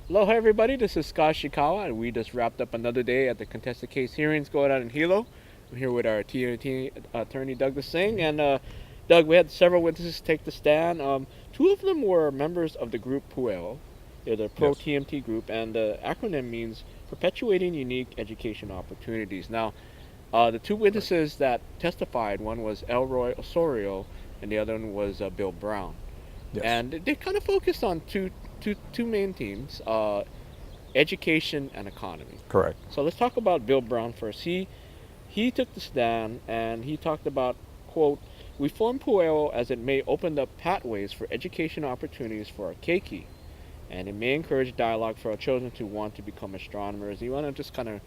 Hello, hi everybody. This is Scott Shikawa, and we just wrapped up another day at the contested case hearings going on in Hilo. I'm here with our TNT attorney Douglas Singh, and Doug, we had several witnesses take the stand. Two of them were members of the group PUEO. They're the Pro Yes. TMT group, and the acronym means Perpetuating Unique Education Opportunities. Now, the two Right. witnesses that testified, one was Elroy Osorio, and the other one was Bill Brown, Yes. and they kind of focused on two main themes. Education and economy. Correct. So let's talk about Bill Brown first. He took the stand and he talked about, quote, "We formed Pueo as it may open up pathways for education opportunities for our keiki, and it may encourage dialogue for our children to want to become astronomers." You want to just kind of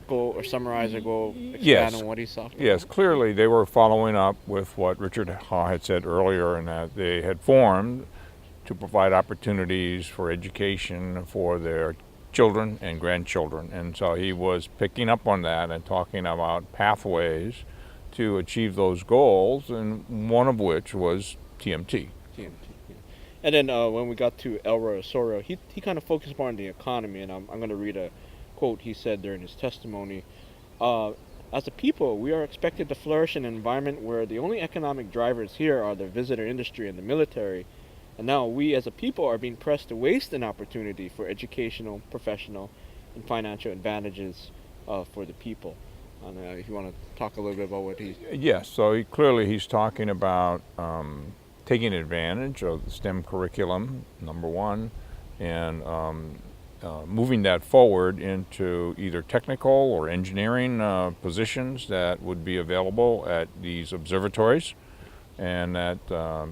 go or summarize or go expand Yes. on what he's talking Yes. about? Clearly, they were following up with what Richard Haw had said earlier, and that they had formed to provide opportunities for education for their children and grandchildren. And so he was picking up on that and talking about pathways to achieve those goals, and one of which was TMT. TMT. Yeah. And then when we got to Elroy Osorio, he kind of focused more on the economy, and I'm going to read a quote he said during his testimony. Uh, as a people, we are expected to flourish in an environment where the only economic drivers here are the visitor industry and the military. And now we as a people are being pressed to waste an opportunity for educational, professional, and financial advantages for the people. And if you want to talk a little bit about what he. Yes, so clearly he's talking about taking advantage of the STEM curriculum, number one, and moving that forward into either technical or engineering positions that would be available at these observatories. And that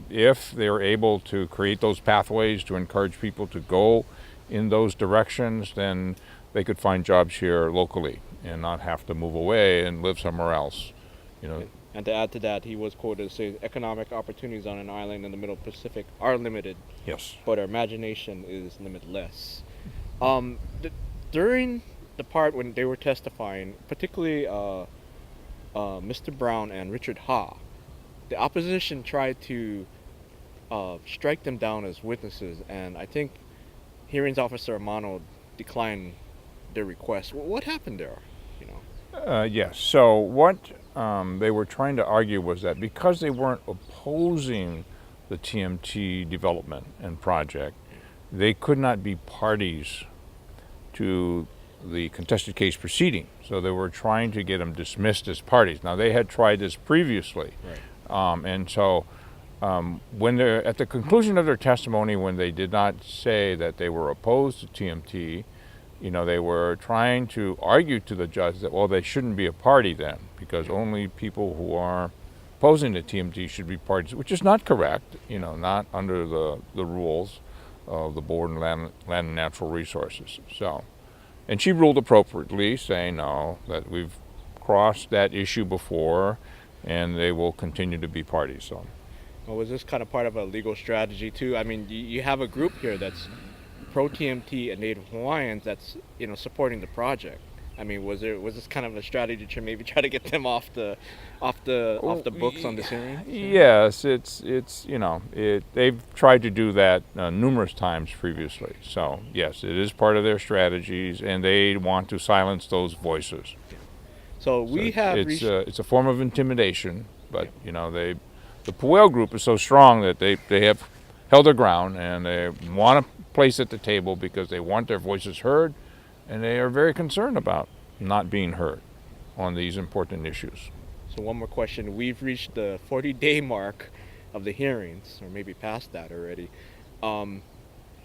if they're able to create those pathways to encourage people to go in those directions, then they could find jobs here locally and not have to move away and live somewhere else. You know, And to add to that, he was quoted as saying, "Economic opportunities on an island in the Middle Pacific are limited, yes. but our imagination is limitless." D- During the part when they were testifying, particularly Mr. Brown and Richard Ha, the opposition tried to strike them down as witnesses, and I think hearings officer Amano declined their request. What happened there? You know. Yes. So what they were trying to argue was that because they weren't opposing the TMT development and project, they could not be parties to the contested case proceeding. So they were trying to get them dismissed as parties. Now they had tried this previously, Right. and so when they're at the conclusion of their testimony, when they did not say that they were opposed to TMT, they were trying to argue to the judge that, well, they shouldn't be a party then, because only people who are opposing the TMT should be parties, which is not correct, not under the rules of the Board of Land and Natural Resources. So, and she ruled appropriately, saying no, that we've crossed that issue before, and they will continue to be parties. So, Well, was this kind of part of a legal strategy too? I mean, you have a group here that's pro TMT and Native Hawaiians that's supporting the project. I mean, was this kind of a strategy to maybe try to get them off the books on this hearing? yes, they've tried to do that numerous times previously. So yes, it is part of their strategies, and they want to silence those voices. So So we have it's reached. it's a form of intimidation, but Yeah. the Puel group is so strong that they have held their ground, and they want a place at the table because they want their voices heard, and they are very concerned about not being heard on these important issues. So one more question. We've reached the 40-day mark of the hearings, or maybe past that already. Um,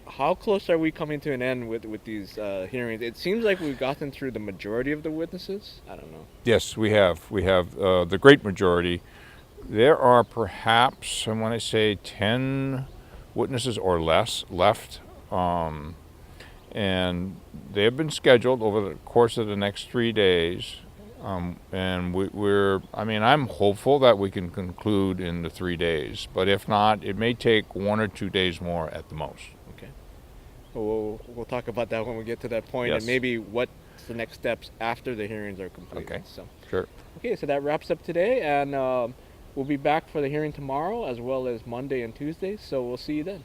how close are we coming to an end with these hearings? It seems like we've gotten through the majority of the witnesses. I don't know. Yes, we have. We have the great majority. There are perhaps, I want to say, 10 witnesses or less left, and they have been scheduled over the course of the next 3 days. And I'm hopeful that we can conclude in the 3 days, but if not, it may take 1 or 2 days more at the most. Okay. We'll talk about that when we get to that point, and Yes. maybe what's the next steps after the hearings are completed. Okay. So, Sure. okay, so that wraps up today, and we'll be back for the hearing tomorrow as well as Monday and Tuesday. So we'll see you then.